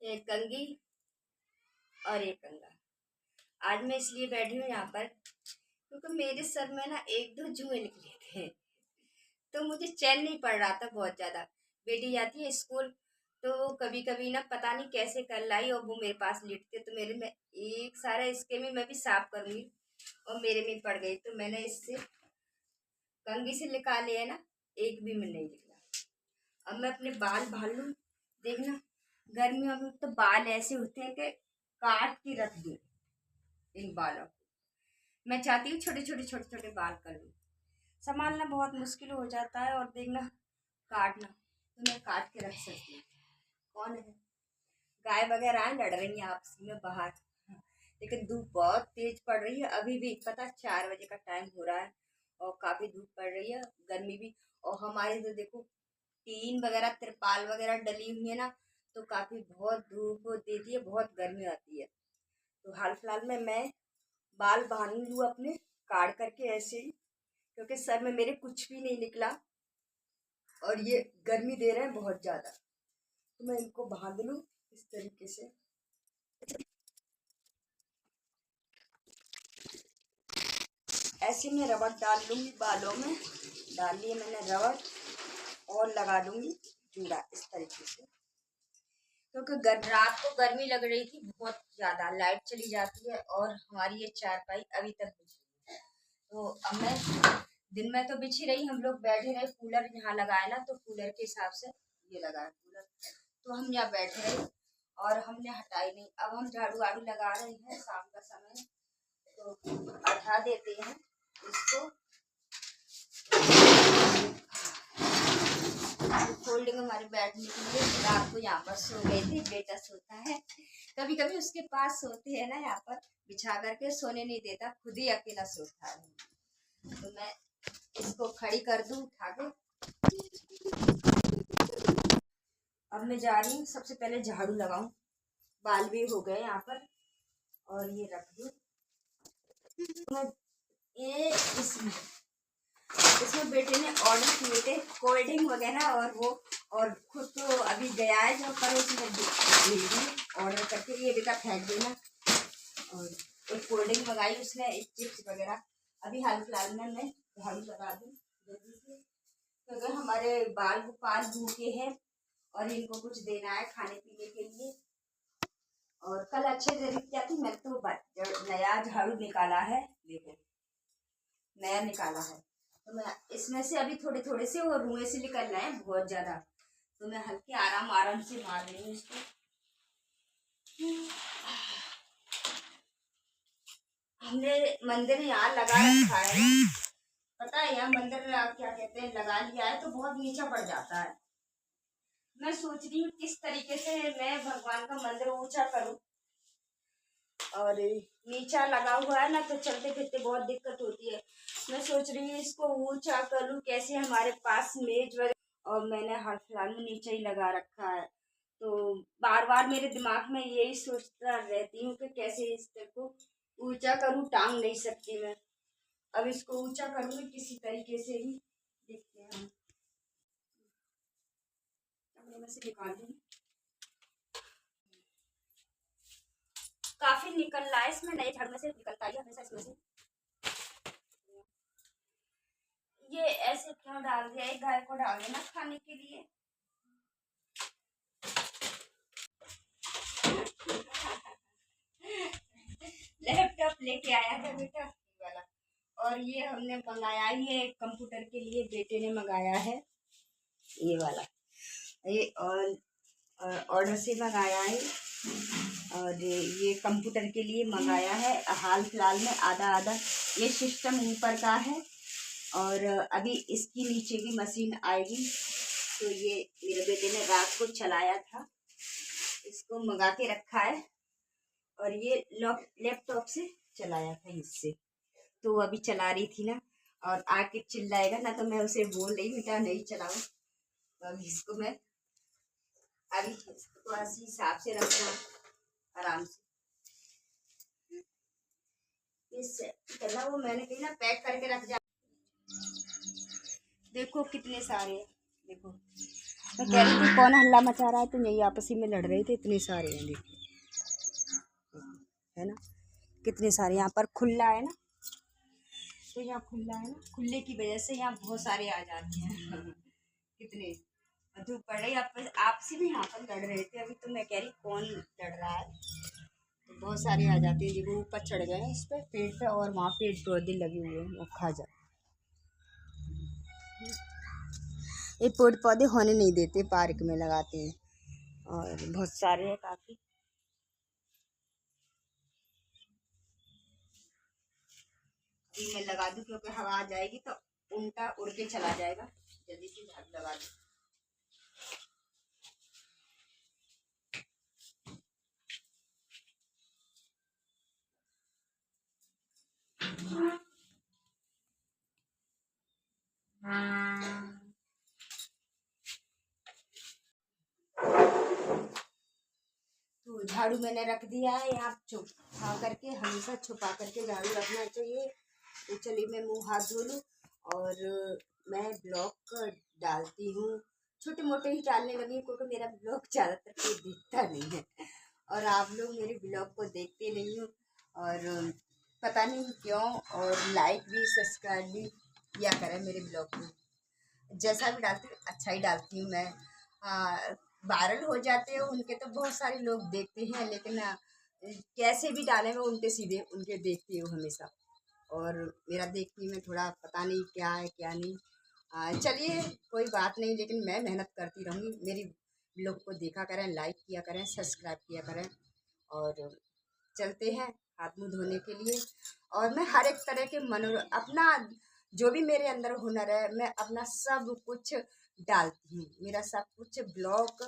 एक कंघी और एक कंघा। आज मैं इसलिए बैठी हूँ यहाँ पर क्योंकि मेरे सर में ना एक दो जुए निकले थे, तो मुझे चैन नहीं पड़ रहा था बहुत ज्यादा। बेटी जाती है स्कूल, तो कभी कभी ना पता नहीं कैसे कर लाई और वो मेरे पास लेटते, तो मेरे में एक सारा इसके में मैं भी साफ करूंगी और मेरे में पड़ गई, तो मैंने इससे कंघी से निकाले है ना, एक भी में नहीं निकला। अब मैं अपने बाल भाल लूं। देखना, गर्मियों में तो बाल ऐसे होते हैं कि काट के रख दूं इन बालों को। मैं चाहती हूँ छोटे छोटे छोटे छोटे बाल कर लूं। संभालना बहुत मुश्किल हो जाता है और देखना काटना, तो मैं काट के रख सकती हूँ। कौन है? गाय वगैरह लड़ रही हैं आपस में बाहर, लेकिन धूप बहुत तेज पड़ रही है अभी भी। पता 4 बजे का टाइम हो रहा है और काफी धूप पड़ रही है, गर्मी भी। और हमारे तो देखो टीन वगैरह तिरपाल वगैरह डली हुई है ना, तो काफी बहुत धूप देती है, बहुत गर्मी आती है। तो हाल फिलहाल में मैं बाल बांध लूँ अपने, काट करके ऐसे ही, क्योंकि सर में मेरे कुछ भी नहीं निकला और ये गर्मी दे रहे हैं बहुत ज्यादा। तो मैं इनको बांध लूँ इस तरीके से। ऐसे में रबड़ डाल लूंगी बालों में, डाल लिए मैंने रबड़ और लगा लूंगी जूड़ा इस तरीके से। क्योंकि रात को गर्मी लग रही थी बहुत ज्यादा, लाइट चली जाती है और हमारी ये चारपाई अभी तक बिछी है। तो अब मैं दिन में तो बिछी रही, हम लोग बैठे रहे, कूलर यहाँ लगाए ना, तो कूलर के हिसाब से ये लगा है कूलर, तो हम यहाँ बैठे रहे और हमने हटाई नहीं। अब हम झाड़ू वाड़ू लगा रहे हैं, शाम का समय, तो हटा देते हैं इसको। फोल्डिंग हमारे बैठने के लिए, रात को यहाँ पर सो गए थे, बेटा सोता है, कभी कभी उसके पास सोते हैं ना, यहाँ पर बिछा करके, सोने नहीं देता, खुद ही अकेला सोता है। तो मैं इसको खड़ी कर दूं उठा के। अब मैं जा रही हूँ, सबसे पहले झाड़ू लगाऊं, बाल भी हो गए यहाँ पर, और ये रख दूं मैं। ये इसमें बेटे ने ऑर्डर किए थे कोल्ड ड्रिंक वगैरह, और वो और खुद तो अभी गया है जो पर उसने ऑर्डर करके, ये बेटा फेंक देना। और एक कोल्ड ड्रिंक मंगाई उसने, एक चिप्स वगैरह। अभी हाल फिलहाल में मैं झाड़ू लगा दूँ जल्दी से, क्योंकि हमारे बाल गोपाल भूखे हैं और इनको कुछ देना है खाने पीने के लिए। और कल अच्छे दिन क्या थी, मैं तो नया झाड़ू निकाला है, देखो नया निकाला है, तो मैं इसमें से अभी थोड़े थोड़े से वो रुएं से निकलना है बहुत ज्यादा, तो मैं हल्के आराम आराम से मार रही हूँ इसको। हमने मंदिर यहाँ लगा रखा है, पता है यहाँ मंदिर क्या कहते हैं लगा लिया है, तो बहुत नीचा पड़ जाता है। मैं सोच रही हूँ किस तरीके से मैं भगवान का मंदिर ऊंचा करूँ, और नीचा लगा हुआ है ना, तो चलते फिरते बहुत दिक्कत होती है। मैं सोच रही हूँ इसको ऊंचा करूँ कैसे, हमारे पास मेज वगैरह, और मैंने हाल फिलहाल में नीचे ही लगा रखा है, तो बार बार मेरे दिमाग में यही सोचता रहती हूँ कि कैसे इस तरह को ऊंचा करूँ, टांग नहीं सकती मैं। अब इसको ऊंचा करूँगी किसी तरीके से ही, देखते हैं हम। कमरे में से निकाल दूँ, काफी निकल रहा है इसमें, नए झाड़ू में से निकलता है हमेशा इसमें से। ये ऐसे क्यों डाल दिया, एक गाय को डाल देना खाने के लिए। लैपटॉप लेके आया था बेटा वाला, और ये हमने मंगाया ही है कंप्यूटर के लिए, बेटे ने मंगाया है ये वाला, ये और ऑर्डर से मंगाया है, और ये कंप्यूटर के लिए मंगाया है हाल फिलहाल में आधा आधा। ये सिस्टम ऊपर का है और अभी इसकी नीचे की मशीन आएगी, तो ये मेरे बेटे ने रात को चलाया था, इसको मंगा के रखा है, और ये लैपटॉप से चलाया था इससे, तो अभी चला रही थी ना, और आके चिल्लाएगा ना, तो मैं उसे बोल रही बेटा नहीं चलाओ, तो अभी इसको मैं अभी इसको ऐसे हिसाब से रखना आराम से, इससे करना। वो मैंने कही ना पैक करके रख जा, देखो कितने सारे, देखो मैं कह रही थी कौन हल्ला मचा रहा है, तो यही आपसी में लड़ रहे थे, इतने सारे हैं देखिए, है ना, कितने सारे। यहाँ पर खुला है ना, तो यहाँ खुला है ना, खुले की वजह से यहाँ बहुत सारे आ जाते हैं कितने धूप पड़ रही, आपसी भी यहाँ पर लड़ रहे थे अभी, तो मैं कह रही कौन लड़ रहा है, तो बहुत सारे आ जाते हैं। देखो ऊपर चढ़ गए हैं इस पे पेड़ पे, और वहाँ पेड़ पौधे लगे हुए हैं, वो खा जा, ये पेड़ पौधे होने नहीं देते, पार्क में लगाते हैं, और बहुत सारे हैं काफी। अभी मैं लगा दूं क्योंकि हवा आ जाएगी तो उल्टा उड़ के चला जाएगा, जल्दी से झाड़ू लगा दूं। तो झाड़ू मैंने रख दिया है, यहाँ छुपा करके, हमेशा छुपा करके झाड़ू रखना चाहिए। तो चलिए मैं मुंह हाथ धो लूँ, और मैं ब्लॉग डालती हूँ, छोटे मोटे ही डालने लगी क्योंकि मेरा ब्लॉग ज़्यादातर कोई देखता नहीं है, और आप लोग मेरे ब्लॉग को देखते नहीं हो, और पता नहीं क्यों, और लाइक भी सब्सक्राइब भी किया करें मेरे ब्लॉग को। जैसा भी डालती हूँ अच्छा ही डालती हूँ मैं। वायरल हो जाते हैं उनके तो बहुत सारे लोग देखते हैं, लेकिन कैसे भी डाले मैं उनके सीधे उनके देखती हूँ हमेशा, और मेरा देखने में थोड़ा पता नहीं क्या है क्या नहीं। चलिए कोई बात नहीं, लेकिन मैं मेहनत करती रहूँगी, मेरी ब्लॉग को देखा करें, लाइक किया करें, सब्सक्राइब किया करें, और चलते हैं हाथ मुँह धोने के लिए। और मैं हर एक तरह के अपना जो भी मेरे अंदर हुनर है, मैं अपना सब कुछ डालती हूँ, मेरा सब कुछ ब्लॉग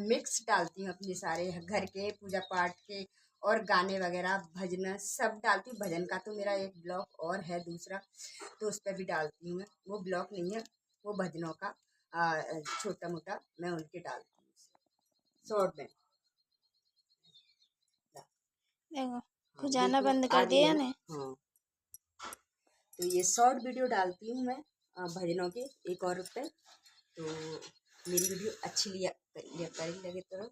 मिक्स डालती हूँ, अपने सारे घर के पूजा पाठ के, और गाने वगैरह भजन सब डालती हूँ। भजन का तो मेरा एक ब्लॉग और है दूसरा, तो उस पर भी डालती हूँ मैं, वो ब्लॉग नहीं है, वो भजनों का छोटा मोटा मैं उनके डालती हूँ शॉर्ट में। देखो हाँ खुजाना देखो बंद आ कर गई है दिया ना। ने। हाँ तो ये शॉर्ट वीडियो डालती हूँ मैं भजनों के एक और पे। तो मेरी वीडियो अच्छी लिया लगे तो